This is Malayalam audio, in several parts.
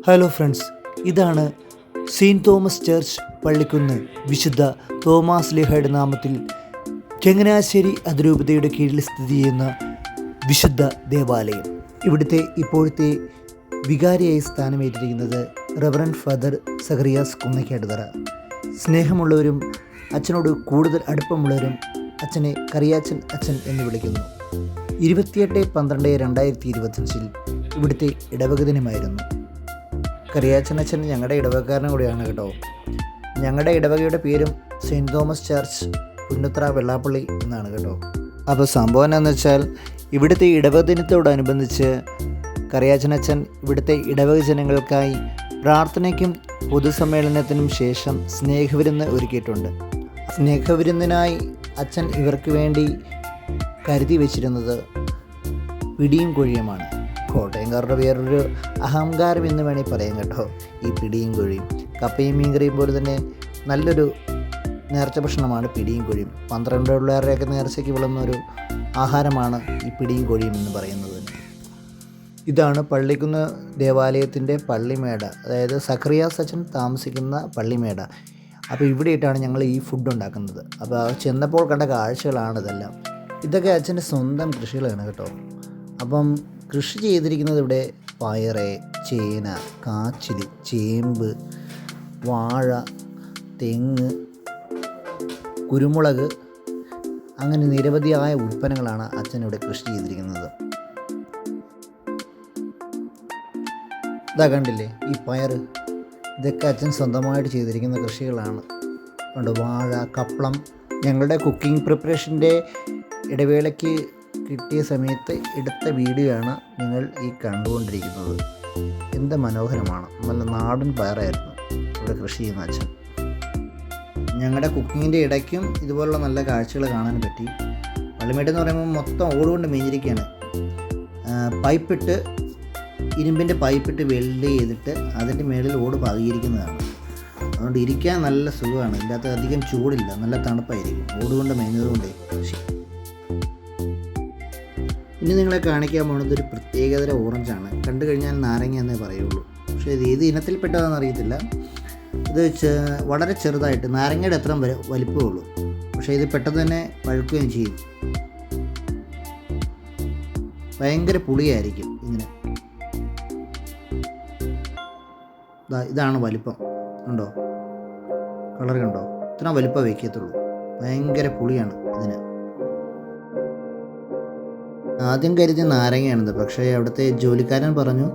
ഹലോ ഫ്രണ്ട്സ്, ഇതാണ് സെയിൻറ്റ് തോമസ് ചർച്ച് പള്ളിക്കുന്ന് വിശുദ്ധ തോമാസ് ലീഹയുടെ നാമത്തിൽ ചങ്ങനാശ്ശേരി അതിരൂപതയുടെ കീഴിൽ സ്ഥിതി ചെയ്യുന്ന വിശുദ്ധ ദേവാലയം. ഇവിടുത്തെ ഇപ്പോഴത്തെ വികാരിയായി സ്ഥാനമേറ്റിരിക്കുന്നത് റവറൻഡ് ഫാദർ സഖറിയാസ് കുന്നക്കാട്ടുതറ. സ്നേഹമുള്ളവരും അച്ഛനോട് കൂടുതൽ അടുപ്പമുള്ളവരും അച്ഛനെ കറിയാച്ചൻ അച്ഛൻ എന്ന് വിളിക്കുന്നു. 28/12/2025 ഇവിടുത്തെ ഇടവക ദിനമായിരുന്നു. കറിയാച്ചൻ അച്ഛൻ ഞങ്ങളുടെ ഇടവകക്കാരനും കൂടിയാണ് കേട്ടോ. ഞങ്ങളുടെ ഇടവകയുടെ പേരും saint Thomas church Punnathra Vellappally എന്നാണ് കേട്ടോ. അപ്പോൾ സംഭവം എന്താണെന്ന് വെച്ചാൽ, ഇവിടുത്തെ ഇടവക ദിനത്തോടനുബന്ധിച്ച് കറിയാച്ചൻ അച്ഛൻ ഇവിടുത്തെ ഇടവക ജനങ്ങൾക്കായി പ്രാർത്ഥനയ്ക്കും പൊതുസമ്മേളനത്തിനും ശേഷം സ്നേഹവിരുന്ന് ഒരുക്കിയിട്ടുണ്ട്. സ്നേഹവിരുന്നിനായി അച്ഛൻ ഇവർക്ക് വേണ്ടി കരുതി വെച്ചിരുന്നത് പിടിയും കൊഴിയുമാണ്. കോട്ടയംകാരുടെ വേറൊരു അഹങ്കാരം എന്ന് വേണമെങ്കിൽ പറയാം കേട്ടോ. ഈ പിടിയും കൊഴിയും, കപ്പയും മീൻകറിയും പോലെ തന്നെ നല്ലൊരു നേർച്ച ഭക്ഷണമാണ് പിടിയും കൊഴിയും. 12 പിള്ളേരുടെയൊക്കെ നേർച്ചയ്ക്ക് വിളുന്ന ഒരു ആഹാരമാണ് ഈ പിടിയും കൊഴിയും എന്ന് പറയുന്നത്. ഇതാണ് പള്ളിക്കുന്ന് ദേവാലയത്തിൻ്റെ പള്ളിമേട, അതായത് സഖറിയാസ് അച്ഛൻ താമസിക്കുന്ന പള്ളിമേട. അപ്പോൾ ഇവിടെയിട്ടാണ് ഞങ്ങൾ ഈ ഫുഡ് ഉണ്ടാക്കുന്നത്. അപ്പോൾ ചെന്നപ്പോൾ കണ്ട കാഴ്ചകളാണ് ഇതെല്ലാം. ഇതൊക്കെ അച്ഛൻ്റെ സ്വന്തം കൃഷികളാണ് കേട്ടോ. അപ്പം കൃഷി ചെയ്തിരിക്കുന്നത് ഇവിടെ പയറ്, ചേന, കാച്ചിൽ, ചേമ്പ്, വാഴ, തെങ്ങ്, കുരുമുളക്, അങ്ങനെ നിരവധിയായ ഉൽപ്പന്നങ്ങളാണ് അച്ഛൻ ഇവിടെ കൃഷി ചെയ്തിരിക്കുന്നത്. ഇതാ കണ്ടില്ലേ ഈ പയറ്, ഇതൊക്കെ അച്ഛൻ സ്വന്തമായിട്ട് ചെയ്തിരിക്കുന്ന കൃഷികളാണ്. ഉണ്ട് വാഴ, കപ്പളം. ഞങ്ങളുടെ കുക്കിംഗ് പ്രിപ്പറേഷൻ്റെ ഇടവേളയ്ക്ക് കിട്ടിയ സമയത്ത് എടുത്ത വീഡിയോ ആണ് നിങ്ങൾ ഈ കണ്ടുകൊണ്ടിരിക്കുന്നത്. എന്ത് മനോഹരമാണ്, നല്ല നാടൻ പയറായിരുന്നു ഇവിടെ കൃഷി ചെയ്യുന്ന അച്ഛൻ. ഞങ്ങളുടെ കുക്കിങ്ങിൻ്റെ ഇടയ്ക്കും ഇതുപോലുള്ള നല്ല കാഴ്ചകൾ കാണാൻ പറ്റി. പള്ളിമേടെന്ന് പറയുമ്പോൾ മൊത്തം ഓടുകൊണ്ട് മേഞ്ഞിരിക്കുകയാണ്. പൈപ്പിട്ട്, ഇരുമ്പിൻ്റെ പൈപ്പിട്ട് വെൽഡ് ചെയ്തിട്ട് അതിൻ്റെ മേളിൽ ഓട് പാകിയിരിക്കുന്നതാണ്. അതുകൊണ്ട് ഇരിക്കാൻ നല്ല സുഖമാണ്. ഇതിനകത്ത് അധികം ചൂടില്ല, നല്ല തണുപ്പായിരിക്കും ഓടുകൊണ്ട് മേഞ്ഞതുകൊണ്ടേ. ഇനി നിങ്ങളെ കാണിക്കാൻ പോകുന്നത് ഒരു പ്രത്യേകതര ഓറഞ്ചാണ്. കണ്ടു കഴിഞ്ഞാൽ നാരങ്ങ എന്നേ പറയുള്ളൂ. പക്ഷേ ഇത് ഏത് ഇനത്തിൽപ്പെട്ടതാണെന്ന് അറിയത്തില്ല. ഇത് വളരെ ചെറുതായിട്ട് നാരങ്ങയുടെ അത്രയും വലിപ്പമേ ഉള്ളൂ. പക്ഷേ ഇത് പെട്ടെന്ന് തന്നെ പഴുക്കുകയും ചെയ്യും. ഭയങ്കര പുളിയായിരിക്കും ഇതിന്. ഇതാണ് വലിപ്പം, ഉണ്ടോ? കളർ കണ്ടോ? ഇത്ര വലിപ്പം വയ്ക്കത്തുള്ളൂ. ഭയങ്കര പുളിയാണ് ഇതിന്. ആദ്യം കരുതി നാരങ്ങയാണിത്, പക്ഷേ അവിടുത്തെ ജോലിക്കാരൻ പറഞ്ഞു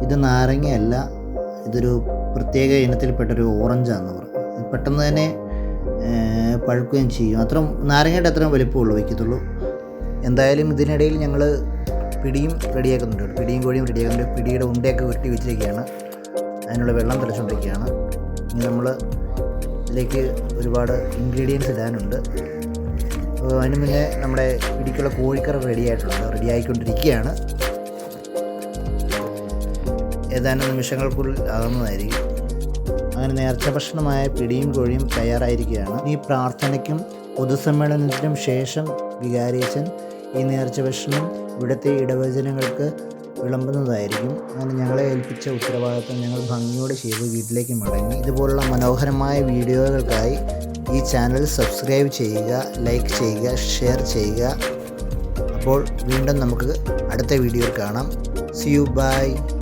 ഇത് നാരങ്ങയല്ല, ഇതൊരു പ്രത്യേക ഇനത്തിൽപ്പെട്ടൊരു ഓറഞ്ചാണെന്ന് പറഞ്ഞു. പെട്ടെന്ന് തന്നെ പഴുക്കുകയും ചെയ്യും. അത്രയും നാരങ്ങയുടെ അത്രയും വലിപ്പമുള്ളൂ വയ്ക്കത്തുള്ളൂ. എന്തായാലും ഇതിനിടയിൽ ഞങ്ങൾ പിടിയും റെഡിയാക്കുന്നുണ്ട്. പിടിയും കോഴിയും റെഡിയാക്കുന്നുണ്ട്. പിടിയുടെ ഉണ്ടയൊക്കെ ഉരുട്ടി വെച്ചിരിക്കുകയാണ്. അതിനുള്ള വെള്ളം തിളച്ചുകൊണ്ടിരിക്കുകയാണ്. ഇനി നമ്മൾ ഇതിലേക്ക് ഒരുപാട് ഇൻഗ്രീഡിയൻസ് ഇടാനുണ്ട്. അതിന് മുന്നേ നമ്മുടെ പിടിക്കുള്ള കോഴിക്കറി റെഡിയായിക്കൊണ്ടിരിക്കുകയാണ്. ഏതാനും നിമിഷങ്ങൾക്കുള്ളിൽ ആകുന്നതായിരിക്കും. അങ്ങനെ നേർച്ച ഭക്ഷണമായ പിടിയും കോഴിയും തയ്യാറായിരിക്കുകയാണ്. ഈ പ്രാർത്ഥനയ്ക്കും പൊതുസമ്മേളനത്തിനും ശേഷം വികാരിയച്ഛൻ ഈ നേർച്ച ഭക്ഷണം ഇവിടുത്തെ ഇടവചനങ്ങൾക്ക് വിളമ്പുന്നതായിരിക്കും. അങ്ങനെ ഞങ്ങളെ ഏൽപ്പിച്ച ഉത്തരവാദിത്വം ഞങ്ങൾ ഭംഗിയോടെ ചെയ്ത് വീട്ടിലേക്ക് മടങ്ങി. ഇതുപോലുള്ള മനോഹരമായ വീഡിയോകൾക്കായി ഈ ചാനൽ സബ്സ്ക്രൈബ് ചെയ്യുക, ലൈക്ക് ചെയ്യുക, ഷെയർ ചെയ്യുക. അപ്പോൾ വീണ്ടും നമുക്ക് അടുത്ത വീഡിയോയിൽ കാണാം. See you, bye.